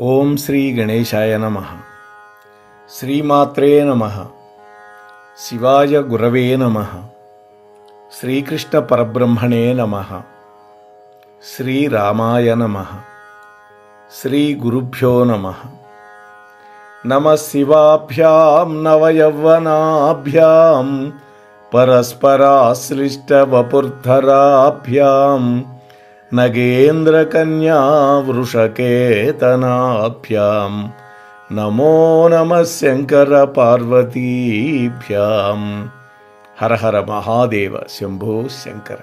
ఓం శ్రీ గణేశాయ నమః. శ్రీమాత్రే నమః. శివాయ గురవే నమః. శ్రీకృష్ణ పరబ్రహ్మణే నమః. శ్రీరామాయ నమః. శ్రీ గురుభ్యో నమః. నమః శివాభ్యాం నవయవ్వనాభ్యాం పరస్పరాశ్లిష్టవపుర్ధరాభ్యాం నగేంద్రకన్యా వృషకేతనాభ్యాం నమో నమః శంకర పార్వతీభ్యాం. హర హర మహాదేవ శంభో శంకర.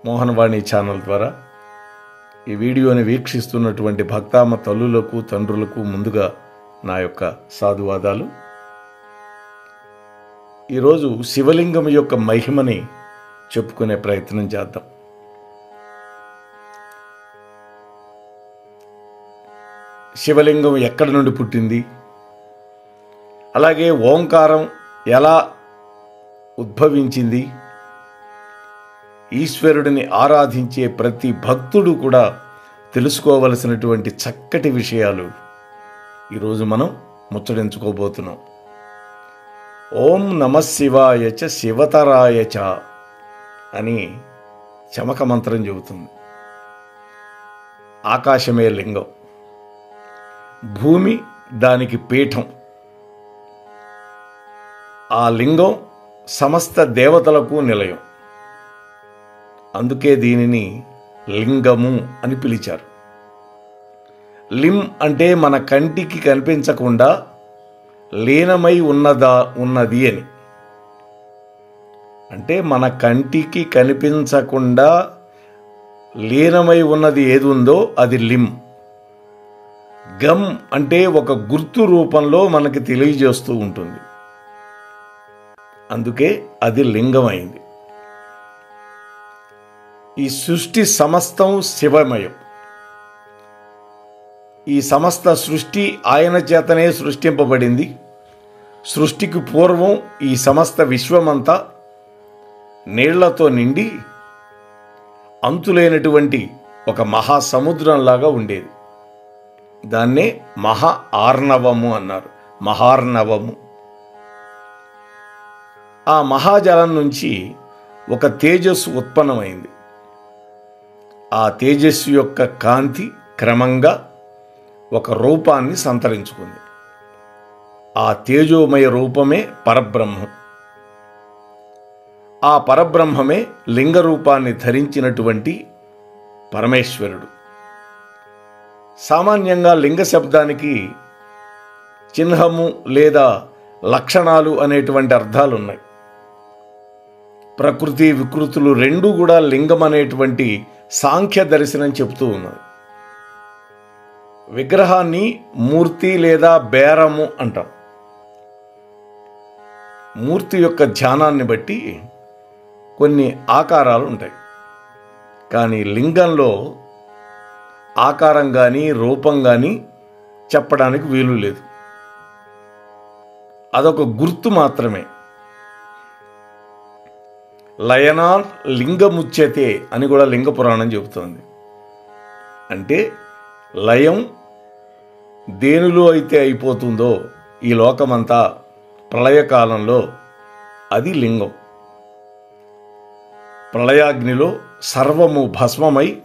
మోహనవాణి ఛానల్ ద్వారా ఈ వీడియోని వీక్షిస్తున్నటువంటి భక్తామ తల్లులకు తండ్రులకు ముందుగా నా యొక్క సాధువాదాలు. ఈరోజు శివలింగం యొక్క మహిమని చెప్పుకునే ప్రయత్నం చేద్దాం. శివలింగం ఎక్కడి నుండి పుట్టింది, అలాగే ఓంకారం ఎలా ఉద్భవించింది, ఈశ్వరుడిని ఆరాధించే ప్రతి భక్తుడు కూడా తెలుసుకోవలసినటువంటి చక్కటి విషయాలు ఈరోజు మనం ముచ్చటించుకోబోతున్నాం. ఓం నమః శివాయ చ శివతరాయ చ అని చమక మంత్రం చెబుతుంది. ఆకాశమే లింగం, భూమి దానికి పీఠం. ఆ లింగం సమస్త దేవతలకు నిలయం. అందుకే దీనిని లింగము అని పిలిచారు. లిం అంటే మన కంటికి కనిపించకుండా లీనమై ఉన్నది అని. అంటే మన కంటికి కనిపించకుండా లీనమై ఉన్నది ఏది ఉందో అది లిం. గం అంటే ఒక గుర్తు రూపంలో మనకి తెలియజేస్తూ ఉంటుంది. అందుకే అది లింగం అయింది. ఈ సృష్టి సమస్తం శివమయం. ఈ సమస్త సృష్టి ఆయన చేతనే సృష్టింపబడింది. సృష్టికి పూర్వం ఈ సమస్త విశ్వమంతా నీళ్లతో నిండి అంతులేనటువంటి ఒక మహాసముద్రంలాగా ఉండేది. దాన్నే మహా ఆర్ణవము అన్నారు. మహార్ణవము. ఆ మహాజలం నుంచి ఒక తేజస్సు ఉత్పన్నమైంది. ఆ తేజస్సు యొక్క కాంతి క్రమంగా ఒక రూపాన్ని సంతరించుకుంది. ఆ తేజోమయ రూపమే పరబ్రహ్మం. ఆ పరబ్రహ్మమే లింగ రూపాన్ని ధరించినటువంటి పరమేశ్వరుడు. సామాన్యంగా లింగ శబ్దానికి చిహ్నము లేదా లక్షణాలు అనేటువంటి అర్థాలు ఉన్నాయి. ప్రకృతి వికృతులు రెండూ కూడా లింగం అనేటువంటి సాంఖ్య దర్శనం చెబుతూ ఉన్నది. విగ్రహాన్ని మూర్తి లేదా బేరము అంటాం. మూర్తి యొక్క ధ్యానాన్ని బట్టి కొన్ని ఆకారాలు ఉంటాయి. కానీ లింగంలో ఆకారం కానీ రూపం కానీ చెప్పడానికి వీలు లేదు. అదొక గుర్తు మాత్రమే. లయనా లింగముచ్యతే అని కూడా లింగ పురాణం చెబుతోంది. అంటే లయం దేనిలో అయితే అయిపోతుందో ఈ లోకమంతా ప్రళయకాలంలో అది లింగం. ప్రళయాగ్నిలో సర్వము భస్మమై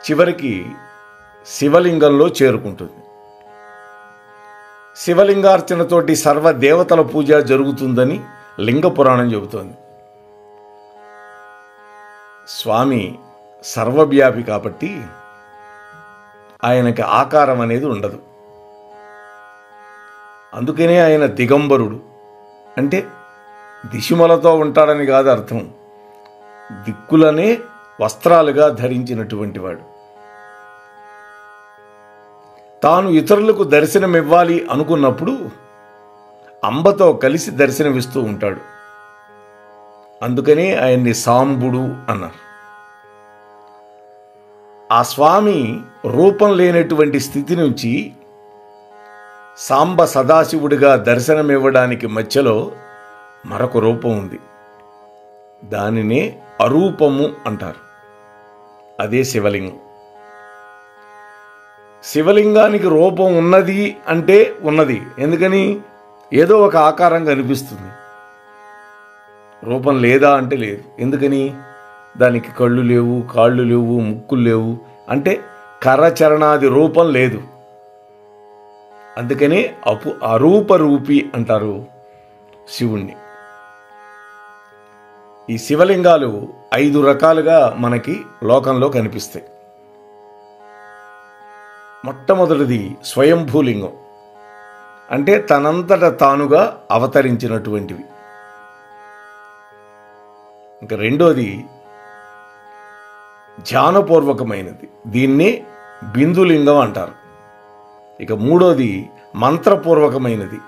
చివరికి శివలింగంలో చేరుకుంటుంది. శివలింగార్చనతోటి సర్వదేవతల పూజ జరుగుతుందని లింగ పురాణం చెబుతోంది. స్వామి సర్వవ్యాపి కాబట్టి ఆయనకి ఆకారం అనేది ఉండదు. అందుకనే ఆయన దిగంబరుడు. అంటే దిశమలతో ఉంటాడని కాదు అర్థం. దిక్కులనే వస్త్రాలుగా ధరించినటువంటి వాడు. తాను ఇతరులకు దర్శనమివ్వాలి అనుకున్నప్పుడు అంబతో కలిసి దర్శనమిస్తూ ఉంటాడు. అందుకనే ఆయన్ని సాంబుడు అన్నారు. ఆ స్వామి రూపం లేనటువంటి స్థితి నుంచి సాంబ సదాశివుడిగా దర్శనమివ్వడానికి మధ్యలో మరొక రూపం ఉంది. దానినే అరూపము అంటారు. అదే శివలింగం. శివలింగానికి రూపం ఉన్నది అంటే ఉన్నది. ఎందుకని? ఏదో ఒక ఆకారం కనిపిస్తుంది. రూపం లేదా అంటే లేదు. ఎందుకని? దానికి కళ్ళు లేవు, కాళ్ళు లేవు, ముక్కులు లేవు, అంటే కరచరణాది రూపం లేదు. అందుకనే అరూపరూపి అంటారు శివుణ్ణి. ఈ శివలింగాలు 5 రకాలుగా మనకి లోకంలో కనిపిస్తాయి. మొట్టమొదటిది స్వయంభూలింగం, అంటే తనంతట తానుగా అవతరించినటువంటివి. ఇంకా రెండోది ధ్యానపూర్వకమైనది, దీన్నే బిందులింగం అంటారు. ఇక మూడోది మంత్రపూర్వకమైనది,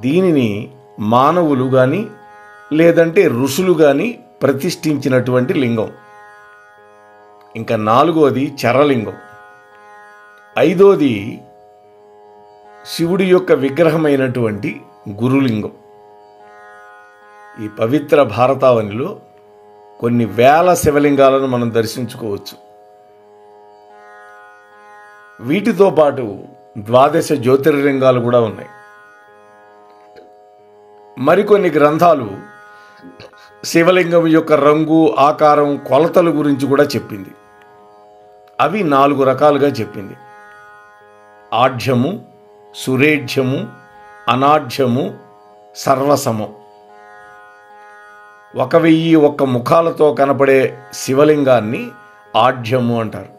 దీనిని మానవులు కానీ లేదంటే ఋషులు కానీ ప్రతిష్ఠించినటువంటి లింగం. ఇంకా నాలుగోది చరలింగం. ఐదోది శివుడి యొక్క విగ్రహమైనటువంటి గురులింగం. ఈ పవిత్ర భారతావనిలో కొన్ని వేల శివలింగాలను మనం దర్శించుకోవచ్చు. వీటితో పాటు 12 జ్యోతిర్లింగాలు కూడా ఉన్నాయి. మరికొన్ని గ్రంథాలు శివలింగం యొక్క రంగు, ఆకారం, కొలతల గురించి కూడా చెప్పింది. అవి 4 రకాలుగా చెప్పింది: ఆఢ్యము, సురేఢ్యము, అనాఢ్యము, సర్వసమం. 1001 ముఖాలతో కనపడే శివలింగాన్ని ఆఢ్యము అంటారు.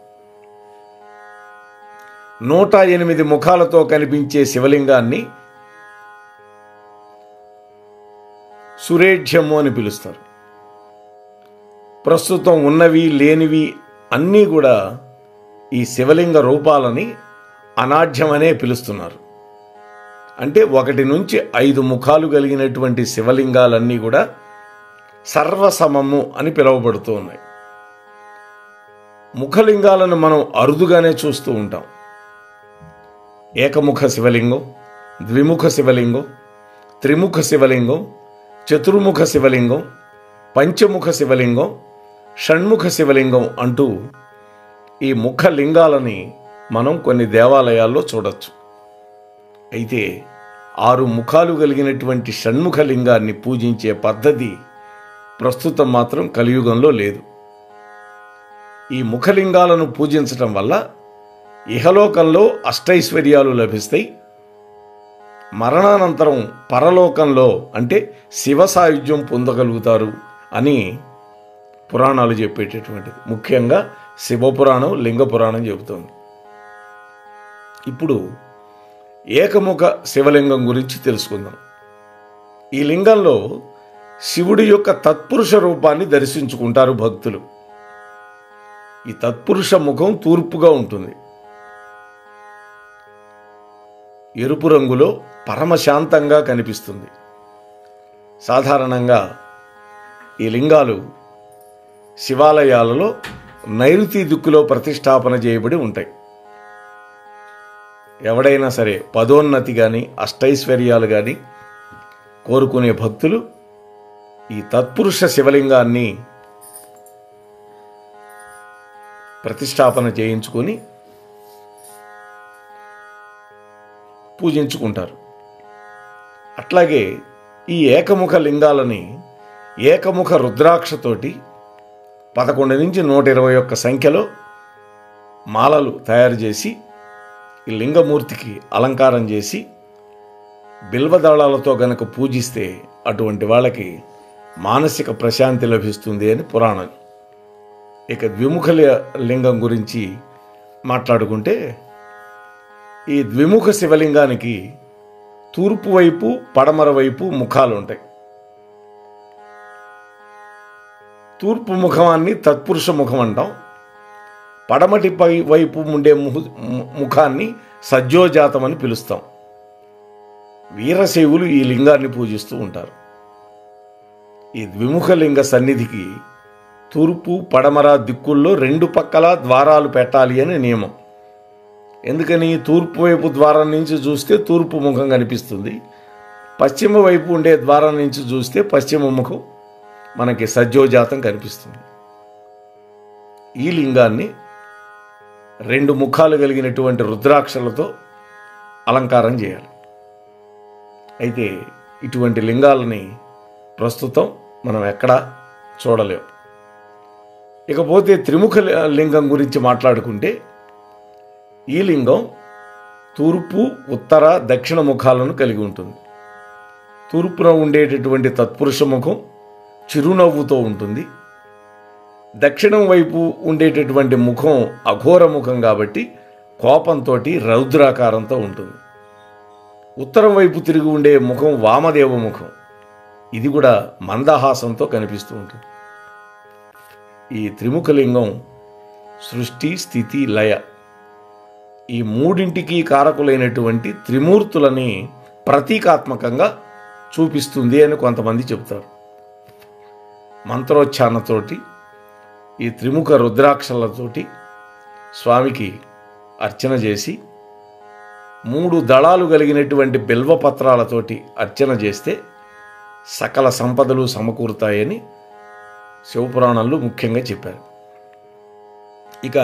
108 ముఖాలతో కనిపించే శివలింగాన్ని సురేఢ్యము అని పిలుస్తారు. ప్రస్తుతం ఉన్నవి లేనివి అన్నీ కూడా ఈ శివలింగ రూపాలని అనాఢ్యమనే పిలుస్తున్నారు. అంటే 1 నుంచి 5 ముఖాలు కలిగినటువంటి శివలింగాలన్నీ కూడా సర్వసమము అని పిలువబడుతూ ఉన్నాయి. ముఖలింగాలను మనం అరుదుగానే చూస్తూ ఉంటాం. ఏకముఖ శివలింగం, ద్విముఖ శివలింగం, త్రిముఖ శివలింగం, చతుర్ముఖ శివలింగం, పంచముఖ శివలింగం, షణ్ముఖ శివలింగం అంటూ ఈ ముఖలింగాలని మనం కొన్ని దేవాలయాల్లో చూడొచ్చు. అయితే 6 ముఖాలు కలిగినటువంటి షణ్ముఖ లింగాన్ని పూజించే పద్ధతి ప్రస్తుతం మాత్రం కలియుగంలో లేదు. ఈ ముఖలింగాలను పూజించటం వల్ల ఇహలోకంలో అష్టైశ్వర్యాలు లభిస్తాయి, మరణానంతరం పరలోకంలో అంటే శివ సాయుధ్యం పొందగలుగుతారు అని పురాణాలు చెప్పేటటువంటిది. ముఖ్యంగా శివపురాణం, లింగ పురాణం చెబుతోంది. ఇప్పుడు ఏకముఖ శివలింగం గురించి తెలుసుకుందాం. ఈ లింగంలో శివుడి యొక్క తత్పురుష రూపాన్ని దర్శించుకుంటారు భక్తులు. ఈ తత్పురుష ముఖం తూర్పుగా ఉంటుంది. ఎరుపు రంగులో పరమశాంతంగా కనిపిస్తుంది. సాధారణంగా ఈ లింగాలు శివాలయాలలో నైరుతి దిక్కులో ప్రతిష్టాపన చేయబడి ఉంటాయి. ఎవడైనా సరే పదోన్నతి కానీ అష్టైశ్వర్యాలు కానీ కోరుకునే భక్తులు ఈ తత్పురుష శివలింగాన్ని ప్రతిష్టాపన చేయించుకొని పూజించుకుంటారు. అట్లాగే ఈ ఏకముఖ లింగాలని ఏకముఖ రుద్రాక్షతోటి 11 నుంచి 121 సంఖ్యలో మాలలు తయారు చేసి ఈ లింగమూర్తికి అలంకారం చేసి బిల్వదళాలతో గనక పూజిస్తే అటువంటి వాళ్ళకి మానసిక ప్రశాంతి లభిస్తుంది అని పురాణం. ఇక ద్విముఖ లింగం గురించి మాట్లాడుకుంటే ఈ ద్విముఖ శివలింగానికి తూర్పు వైపు, పడమర వైపు ముఖాలు ఉంటాయి. తూర్పు ముఖాన్ని తత్పురుష ముఖం అంటాం. పడమటి వైపు ఉండే ముఖాన్ని సజ్జోజాతం అని పిలుస్తాం. వీరశైవులు ఈ లింగాన్ని పూజిస్తూ ఉంటారు. ఈ ద్విముఖ లింగ సన్నిధికి తూర్పు, పడమర దిక్కుల్లో 2 పక్కల ద్వారాలు పెట్టాలి అని నియమం. ఎందుకని? తూర్పు వైపు ద్వారం నుంచి చూస్తే తూర్పు ముఖం కనిపిస్తుంది, పశ్చిమ వైపు ఉండే ద్వారం నుంచి చూస్తే పశ్చిమ ముఖం మనకి సజ్జోజాతం కనిపిస్తుంది. ఈ లింగాన్ని 2 ముఖాలు కలిగినటువంటి రుద్రాక్షలతో అలంకారం చేయాలి. అయితే ఇటువంటి లింగాలని ప్రస్తుతం మనం ఎక్కడా చూడలేం. ఇకపోతే త్రిముఖ లింగం గురించి మాట్లాడుకుంటే ఈ లింగం తూర్పు, ఉత్తర, దక్షిణ ముఖాలను కలిగి ఉంటుంది. తూర్పున ఉండేటటువంటి తత్పురుష ముఖం చిరునవ్వుతో ఉంటుంది. దక్షిణం వైపు ఉండేటటువంటి ముఖం అఘోర ముఖం కాబట్టి కోపంతో రౌద్రాకారంతో ఉంటుంది. ఉత్తరం వైపు తిరిగి ఉండే ముఖం వామదేవ ముఖం, ఇది కూడా మందహాసంతో కనిపిస్తూ ఉంటుంది. ఈ త్రిముఖలింగం సృష్టి, స్థితి, లయ ఈ మూడింటికి కారకులైనటువంటి త్రిమూర్తులని ప్రతీకాత్మకంగా చూపిస్తుంది అని కొంతమంది చెబుతారు. మంత్రోచ్చారణతోటి ఈ త్రిముఖ రుద్రాక్షలతోటి స్వామికి అర్చన చేసి 3 దళాలు కలిగినటువంటి బిల్వపత్రాలతోటి అర్చన చేస్తే సకల సంపదలు సమకూరుతాయని శివపురాణంలో ముఖ్యంగా చెప్పారు. ఇక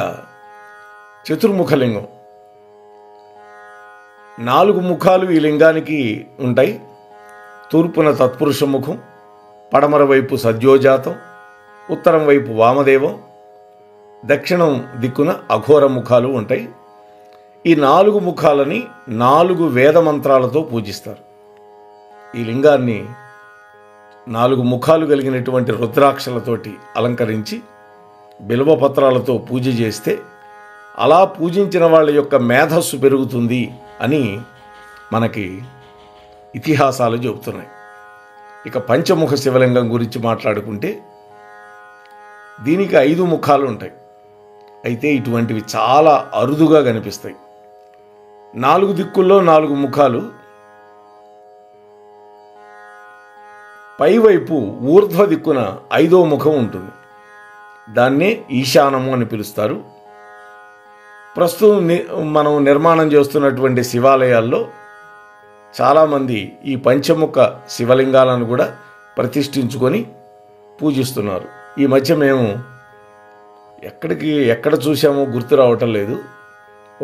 చతుర్ముఖలింగం 4 ముఖాలు ఈ లింగానికి ఉంటాయి. తూర్పున తత్పురుష ముఖం, పడమర వైపు సద్యోజాతం, ఉత్తరం వైపు వామదేవం, దక్షిణం దిక్కున అఘోర ముఖాలు ఉంటాయి. ఈ 4 ముఖాలని 4 వేద మంత్రాలతో పూజిస్తారు. ఈ లింగాన్ని 4 ముఖాలు కలిగినటువంటి రుద్రాక్షలతోటి అలంకరించి బిల్వపత్రాలతో పూజ చేస్తే అలా పూజించిన వాళ్ళ యొక్క మేధస్సు పెరుగుతుంది అని మనకి ఇతిహాసాలు చెబుతున్నాయి. ఇక పంచముఖ శివలింగం గురించి మాట్లాడుకుంటే దీనికి 5 ముఖాలు ఉంటాయి. అయితే ఇటువంటివి చాలా అరుదుగా కనిపిస్తాయి. 4 దిక్కుల్లో 4 ముఖాలు. పైవైపు ఊర్ధ్వ దిక్కున 5వ ముఖం ఉంటుంది. దాన్నే ఈశానము అని పిలుస్తారు. ప్రస్తుతం మనం నిర్మాణం చేస్తున్నటువంటి శివాలయాల్లో చాలామంది ఈ పంచముఖ శివలింగాలను కూడా ప్రతిష్ఠించుకొని పూజిస్తున్నారు. ఈ మధ్య మేము ఎక్కడ చూసామో గుర్తు రావటం లేదు,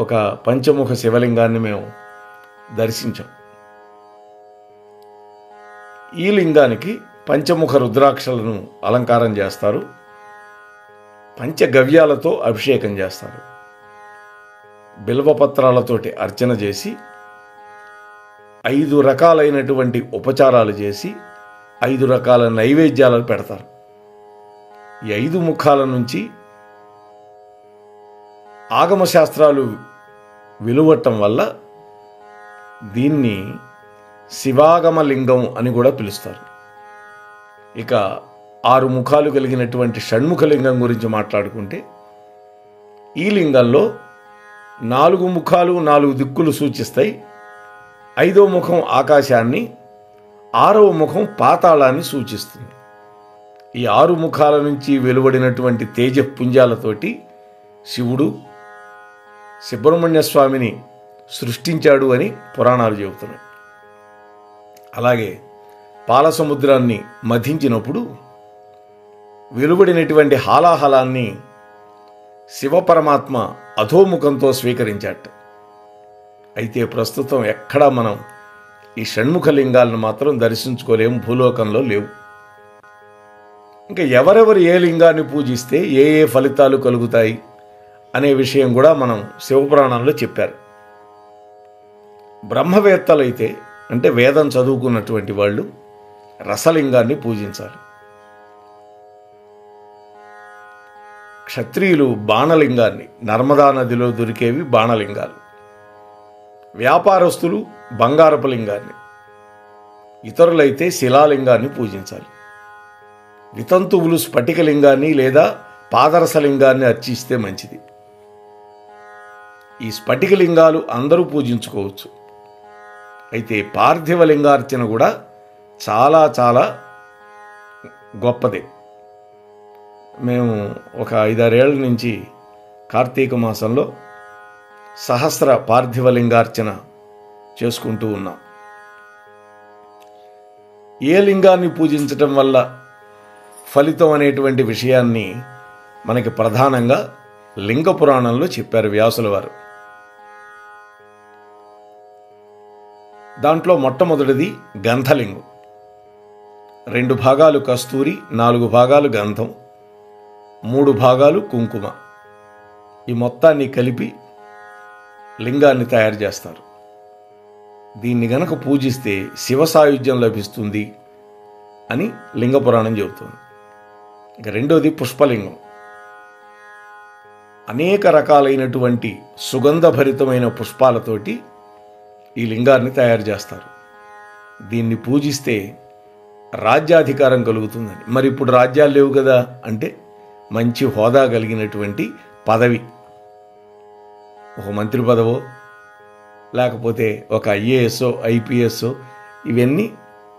ఒక పంచముఖ శివలింగాన్ని మేము దర్శించాం. ఈ లింగానికి పంచముఖ రుద్రాక్షలను అలంకారం చేస్తారు. పంచగవ్యాలతో అభిషేకం చేస్తారు. బిల్వపత్రాలతోటి అర్చన చేసి 5 రకాలైనటువంటి ఉపచారాలు చేసి 5 రకాల నైవేద్యాలను పెడతారు. ఈ 5 ముఖాల నుంచి ఆగమశాస్త్రాలు వెలువట్టం వల్ల దీన్ని శివాగమ లింగం అని కూడా పిలుస్తారు. ఇక 6 ముఖాలు కలిగినటువంటి షణ్ముఖ లింగం గురించి మాట్లాడుకుంటే ఈ లింగంలో 4 ముఖాలు 4 దిక్కులు సూచిస్తాయి. 5వ ముఖం ఆకాశాన్ని, 6వ ముఖం పాతాళాన్ని సూచిస్తుంది. ఈ 6 ముఖాల నుంచి వెలువడినటువంటి తేజపుంజాలతోటి శివుడు సుబ్రహ్మణ్య స్వామిని సృష్టించాడు అని పురాణాలు చెబుతున్నాయి. అలాగే పాలసముద్రాన్ని మథించినప్పుడు వెలువడినటువంటి హాలాహలాన్ని శివపరమాత్మ అధోముఖంతో స్వీకరించాట. అయితే ప్రస్తుతం ఎక్కడా మనం ఈ షణ్ముఖ లింగాలను మాత్రం దర్శించుకోలేము, భూలోకంలో లేవు. ఇంకా ఎవరెవరు ఏ లింగాన్ని పూజిస్తే ఏ ఏ ఫలితాలు కలుగుతాయి అనే విషయం కూడా మనం శివపురాణంలో చెప్పారు. బ్రహ్మవేత్తలైతే అంటే వేదం చదువుకున్నటువంటి వాళ్ళు రసలింగాన్ని పూజించాలి. క్షత్రియులు బాణలింగాన్ని, నర్మదా నదిలో దొరికేవి బాణలింగాలు. వ్యాపారస్తులు బంగారపు లింగాన్ని, ఇతరులైతే శిలాలింగాన్ని పూజించాలి. వితంతువులు స్ఫటికలింగాన్ని లేదా పాదరసలింగాన్ని అర్చిస్తే మంచిది. ఈ స్ఫటికలింగాలు అందరూ పూజించుకోవచ్చు. అయితే పార్థివలింగార్చన కూడా చాలా చాలా గొప్పదే. మేము ఒక 5-6 ఏళ్ల నుంచి కార్తీక మాసంలో సహస్ర పార్థివలింగార్చన చేసుకుంటూ ఉన్నాం. ఏ లింగాన్ని పూజించటం వల్ల ఫలితం అనేటువంటి విషయాన్ని మనకి ప్రధానంగా లింగ పురాణంలో చెప్పారు వ్యాసుల వారు. దాంట్లో మొట్టమొదటిది గంధలింగం. 2 భాగాలు కస్తూరి, 4 భాగాలు గంధం, 3 భాగాలు కుంకుమ. ఈ మొత్తాన్ని కలిపి లింగాన్ని తయారు చేస్తారు. దీన్ని గనక పూజిస్తే శివ సాయుధ్యం లభిస్తుంది అని లింగ పురాణం చెబుతుంది. ఇక రెండోది పుష్పలింగం. అనేక రకాలైనటువంటి సుగంధభరితమైన పుష్పాలతోటి ఈ లింగాన్ని తయారు చేస్తారు. దీన్ని పూజిస్తే రాజ్యాధికారం కలుగుతుందని. మరి ఇప్పుడు రాజ్యాలు లేవు కదా అంటే మంచి హోదా కలిగినటువంటి పదవి, ఒక మంత్రి పదవో లేకపోతే ఒక ఐఏఎస్ఓ ఐపీఎస్ఓ, ఇవన్నీ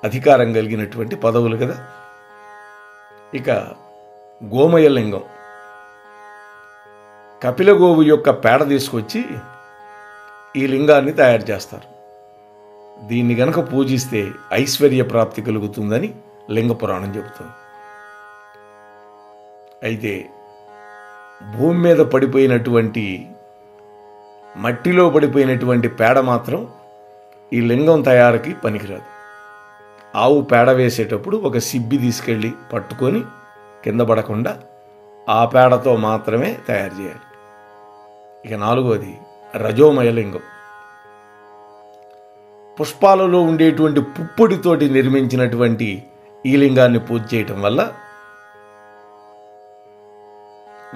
అధికారం కలిగినటువంటి పదవులు కదా. ఇక గోమయలింగం. కపిలగోవు యొక్క పేడ తీసుకొచ్చి ఈ లింగాన్ని తయారు చేస్తారు. దీన్ని గనక పూజిస్తే ఐశ్వర్య ప్రాప్తి కలుగుతుందని లింగ పురాణం చెబుతుంది. అయితే భూమి మీద పడిపోయినటువంటి, మట్టిలో పడిపోయినటువంటి పేడ మాత్రం ఈ లింగం తయారీకి పనికిరాదు. ఆవు పేడ వేసేటప్పుడు ఒక సిబ్బి తీసుకెళ్ళి పట్టుకొని కింద పడకుండా ఆ పేడతో మాత్రమే తయారు చేయాలి. ఇక 4వది రజోమయ లింగం. పుష్పాలలో ఉండేటువంటి పుప్పొడితోటి నిర్మించినటువంటి ఈ లింగాన్ని పూజ చేయటం వల్ల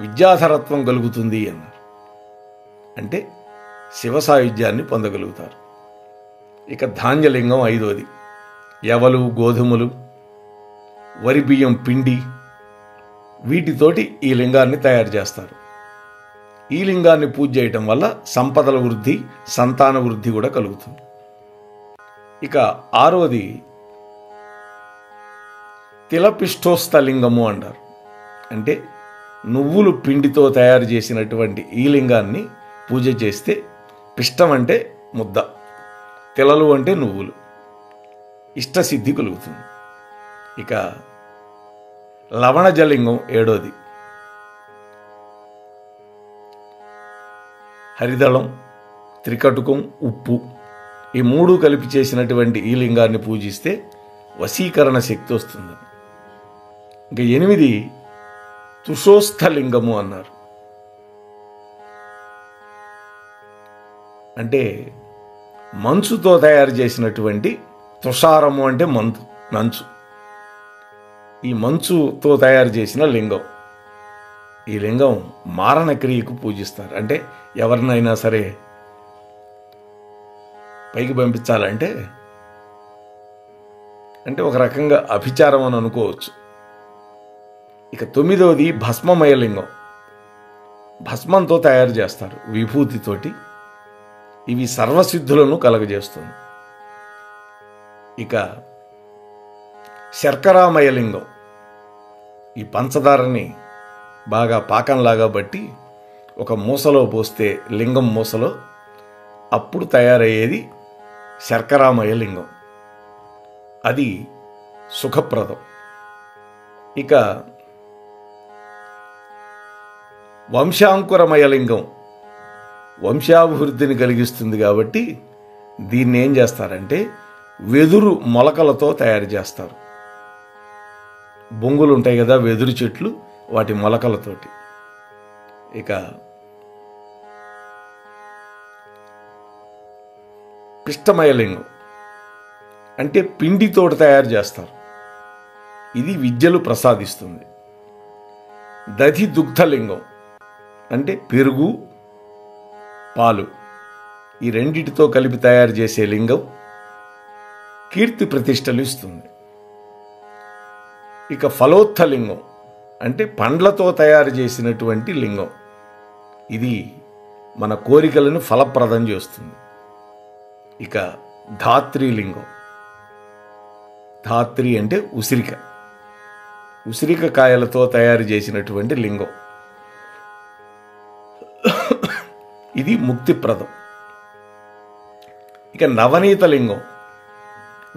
విద్యాధరత్వం కలుగుతుంది అన్నారు. అంటే శివ సాయుధ్యాన్ని పొందగలుగుతారు. ఇక ధాన్యలింగం 5వది. యవలు, గోధుమలు, వరి బియ్యం పిండి, వీటితోటి ఈ లింగాన్ని తయారు చేస్తారు. ఈ లింగాన్ని పూజ చేయటం వల్ల సంపదల వృద్ధి, సంతాన వృద్ధి కూడా కలుగుతుంది. ఇక 6వది తిలపిష్టోస్థలింగము అంటారు. అంటే నువ్వులు పిండితో తయారు చేసినటువంటి ఈ లింగాన్ని పూజ చేస్తే, పిష్టం అంటే ముద్ద, తిలలు అంటే నువ్వులు, ఇష్టసిద్ధి కలుగుతుంది. ఇక లవణజలింగం 7వది. హరిదళం, త్రికటుకం, ఉప్పు, ఈ 3 కలిపి చేసినటువంటి ఈ లింగాన్ని పూజిస్తే వశీకరణ శక్తి వస్తుంది. ఇంకా 8 తుషోస్థలింగము అన్నారు. అంటే మంచుతో తయారు చేసినటువంటి, తుషారము అంటే మంచు, ఈ మంచుతో తయారు చేసిన లింగం. ఈ లింగం మారణ క్రియకు పూజిస్తారు. అంటే ఎవరినైనా సరే పైకి పంపించాలంటే, అంటే ఒక రకంగా అభిచారం అని అనుకోవచ్చు. ఇక 9వది భస్మమయ లింగం. భస్మంతో తయారు చేస్తారు, విభూతితోటి. ఇవి సర్వసిద్ధులను కలగజేస్తుంది. ఇక శర్కరామయ లింగం. ఈ పంచదారని బాగా పాకంలాగా బట్టి ఒక మూసలో పోస్తే, లింగం మూసలో, అప్పుడు తయారయ్యేది శర్కరామయ లింగం. అది సుఖప్రదం. ఇక వంశాంకురమయ లింగం వంశాభివృద్ధిని కలిగిస్తుంది కాబట్టి దీన్ని ఏం చేస్తారంటే వెదురు మొలకలతో తయారు చేస్తారు. బొంగులు ఉంటాయి కదా, వెదురు చెట్లు, వాటి మొలకలతోటి. ఇక పిష్టమయ లింగం అంటే పిండితో తయారు చేస్తారు. ఇది విద్యలు ప్రసాదిస్తుంది. దధి దుగ్ధలింగం అంటే పెరుగు, పాలు, ఈ రెండిటితో కలిపి తయారు చేసే లింగం కీర్తి ప్రతిష్టలు ఇస్తుంది. ఇక ఫలోత్థలింగం అంటే పండ్లతో తయారు చేసినటువంటి లింగం. ఇది మన కోరికలను ఫలప్రదం చేస్తుంది. ఇక ధాత్రీలింగం. ధాత్రి అంటే ఉసిరిక, ఉసిరిక కాయలతో తయారు చేసినటువంటి లింగం. ఇది ముక్తిప్రదం. ఇక నవనీత లింగం.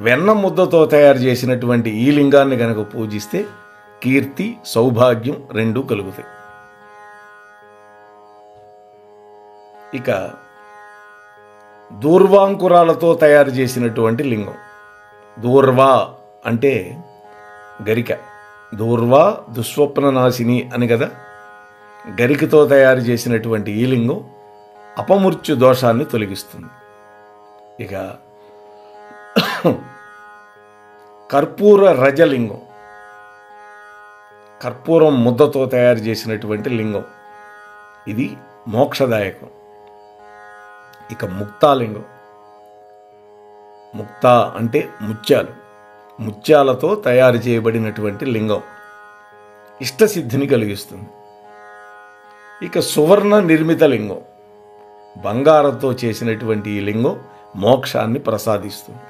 వెన్న ముద్దతో తయారు చేసినటువంటి ఈ లింగాన్ని కనుక పూజిస్తే కీర్తి, సౌభాగ్యం 2 కలుగుతాయి. ఇక దూర్వాంకురాలతో తయారు చేసినటువంటి లింగం. దూర్వా అంటే గరిక, దూర్వా దుస్వప్ననాశిని అని కదా. గరికతో తయారు చేసినటువంటి ఈ లింగం అపమృత్యు దోషాన్ని తొలగిస్తుంది. ఇక కర్పూర రజలింగం, కర్పూరం ముద్దతో తయారు చేసినటువంటి లింగం, ఇది మోక్షదాయకం. ఇక ముక్తాలింగం, ముక్తా అంటే ముత్యాలు, ముత్యాలతో తయారు చేయబడినటువంటి లింగం ఇష్టసిద్ధిని కలిగిస్తుంది. ఇక సువర్ణ నిర్మిత లింగం, బంగారంతో చేసినటువంటి ఈ లింగం మోక్షాన్ని ప్రసాదిస్తుంది.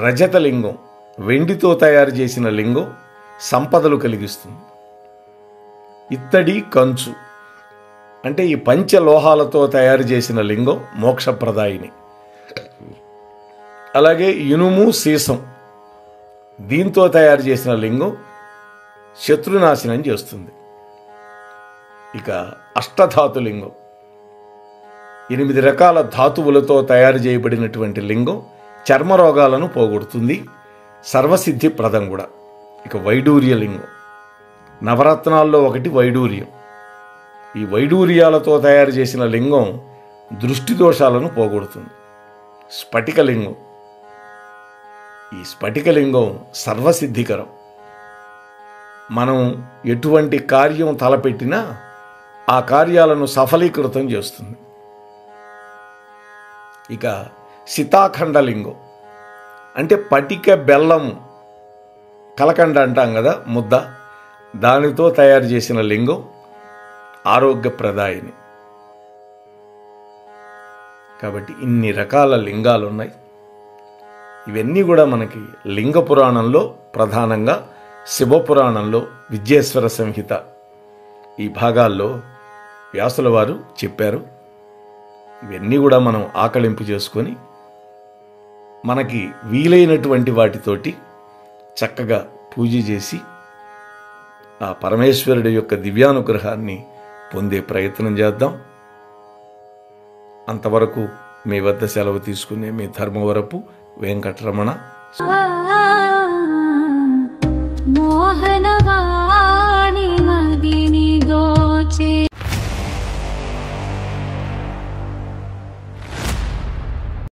రజత లింగం, వెండితో తయారు చేసిన లింగం సంపదలు కలిగిస్తుంది. ఇత్తడి కంచు అంటే ఈ పంచలోహాలతో తయారు చేసిన లింగం మోక్షప్రదాయిని. అలాగే ఇనుము సీసం, దీంతో తయారు చేసిన లింగం శత్రునాశనం చేస్తుంది. ఇక అష్టధాతు లింగం, 8 రకాల ధాతువులతో తయారు చేయబడినటువంటి లింగం చర్మరోగాలను పోగొడుతుంది, సర్వసిద్ధి ప్రదం కూడా. ఇక వైడూర్య లింగం, నవరత్నాల్లో ఒకటి వైడూర్యం. ఈ వైడూర్యాలతో తయారు చేసిన లింగం దృష్టి దోషాలను పోగొడుతుంది. స్ఫటికలింగం, ఈ స్ఫటికలింగం సర్వసిద్ధికరం. మనం ఎటువంటి కార్యం తలపెట్టినా ఆ కార్యాలను సఫలీకృతం చేస్తుంది. ఇక శితాఖండలింగం అంటే పటిక బెల్లం, కలకండ అంటాం కదా ముద్ద, దానితో తయారు చేసిన లింగం ఆరోగ్యప్రదాయిని. కాబట్టి ఇన్ని రకాల లింగాలు ఉన్నాయి. ఇవన్నీ కూడా మనకి లింగ పురాణంలో, ప్రధానంగా శివపురాణంలో, విద్యేశ్వర సంహిత ఈ భాగాల్లో వ్యాసుల వారు చెప్పారు. ఇవన్నీ కూడా మనం ఆకళింపు చేసుకొని మనకి వీలైనటువంటి వాటితోటి చక్కగా పూజ చేసి ఆ పరమేశ్వరుడి యొక్క దివ్యానుగ్రహాన్ని పొందే ప్రయత్నం చేద్దాం. అంతవరకు మీ వద్ద సెలవు తీసుకునే మీ ధర్మవరపు వెంకటరమణ. మోహనవా